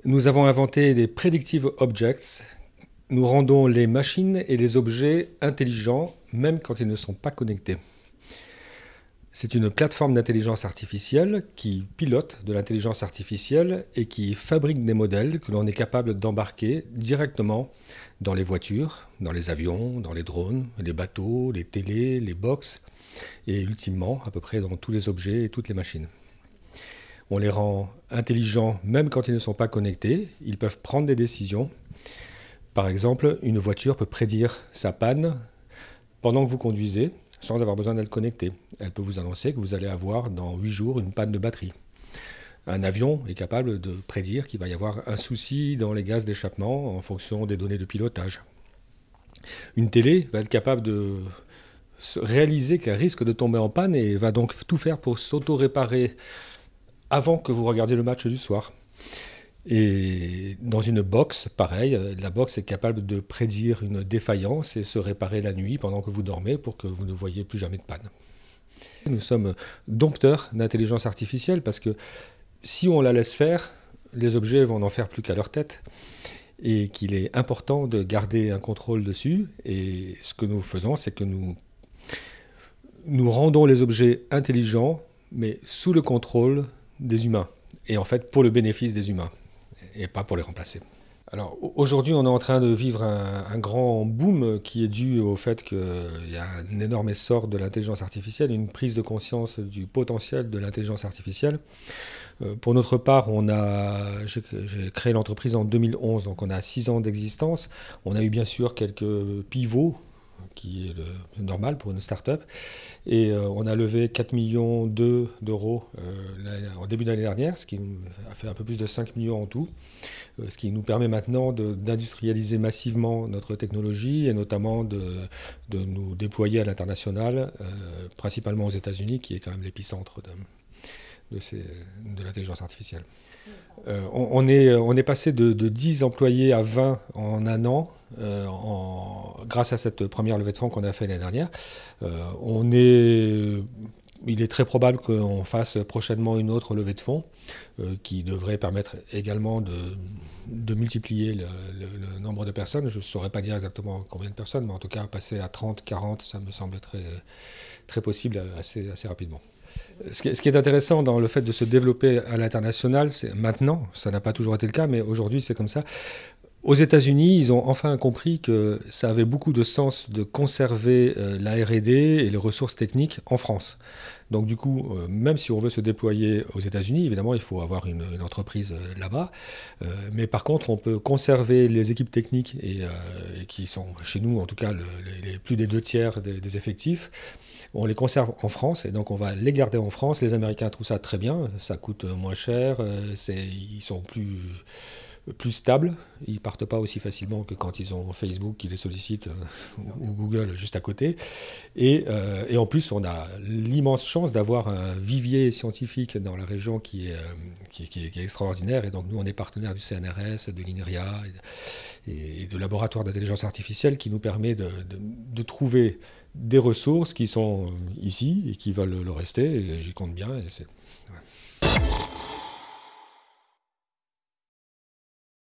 Nous avons inventé les Predictive Objects. Nous rendons les machines et les objets intelligents, même quand ils ne sont pas connectés. C'est une plateforme d'intelligence artificielle qui pilote de l'intelligence artificielle et qui fabrique des modèles que l'on est capable d'embarquer directement dans les voitures, dans les avions, dans les drones, les bateaux, les télés, les box et ultimement à peu près dans tous les objets et toutes les machines. On les rend intelligents même quand ils ne sont pas connectés. Ils peuvent prendre des décisions. Par exemple, une voiture peut prédire sa panne pendant que vous conduisez sans avoir besoin d'être connecté. Elle peut vous annoncer que vous allez avoir dans 8 jours une panne de batterie. Un avion est capable de prédire qu'il va y avoir un souci dans les gaz d'échappement en fonction des données de pilotage. Une télé va être capable de réaliser qu'elle risque de tomber en panne et va donc tout faire pour s'auto-réparer avant que vous regardiez le match du soir. Et dans une box, pareil, la box est capable de prédire une défaillance et se réparer la nuit pendant que vous dormez pour que vous ne voyiez plus jamais de panne. Nous sommes dompteurs d'intelligence artificielle parce que si on la laisse faire, les objets vont n'en faire plus qu'à leur tête et qu'il est important de garder un contrôle dessus. Et ce que nous faisons, c'est que nous rendons les objets intelligents, mais sous le contrôle des humains. Et en fait, pour le bénéfice des humains. Et pas pour les remplacer. Alors aujourd'hui, on est en train de vivre un grand boom qui est dû au fait qu'il y a un énorme essor de l'intelligence artificielle, une prise de conscience du potentiel de l'intelligence artificielle. Pour notre part, j'ai créé l'entreprise en 2011, donc on a 6 ans d'existence. On a eu bien sûr quelques pivots, qui est normal pour une start-up. Et on a levé 4,2 millions d'euros en début d'année dernière, ce qui a fait un peu plus de 5 millions en tout, ce qui nous permet maintenant d'industrialiser massivement notre technologie et notamment de nous déployer à l'international, principalement aux États-Unis, qui est quand même l'épicentre de l'intelligence artificielle. On est passé de 10 employés à 20 en un an, grâce à cette première levée de fonds qu'on a fait l'année dernière. Il est très probable qu'on fasse prochainement une autre levée de fonds qui devrait permettre également de multiplier le nombre de personnes. Je ne saurais pas dire exactement combien de personnes, mais en tout cas passer à 30, 40, ça me semble très possible assez rapidement. Ce qui est intéressant dans le fait de se développer à l'international, c'est maintenant, ça n'a pas toujours été le cas, mais aujourd'hui c'est comme ça. Aux États-Unis, ils ont enfin compris que ça avait beaucoup de sens de conserver la R&D et les ressources techniques en France. Donc du coup, même si on veut se déployer aux États-Unis, évidemment, il faut avoir une entreprise là-bas. Mais par contre, on peut conserver les équipes techniques et qui sont chez nous, en tout cas, plus des 2 tiers des effectifs. On les conserve en France et donc on va les garder en France. Les Américains trouvent ça très bien, ça coûte moins cher, ils sont plus stables, ils partent pas aussi facilement que quand ils ont Facebook qui les sollicite ou Google juste à côté. Et en plus, on a l'immense chance d'avoir un vivier scientifique dans la région qui est extraordinaire. Et donc nous, on est partenaire du CNRS, de l'INRIA et de laboratoires d'intelligence artificielle qui nous permet de trouver des ressources qui sont ici et qui veulent le rester. Et j'y compte bien.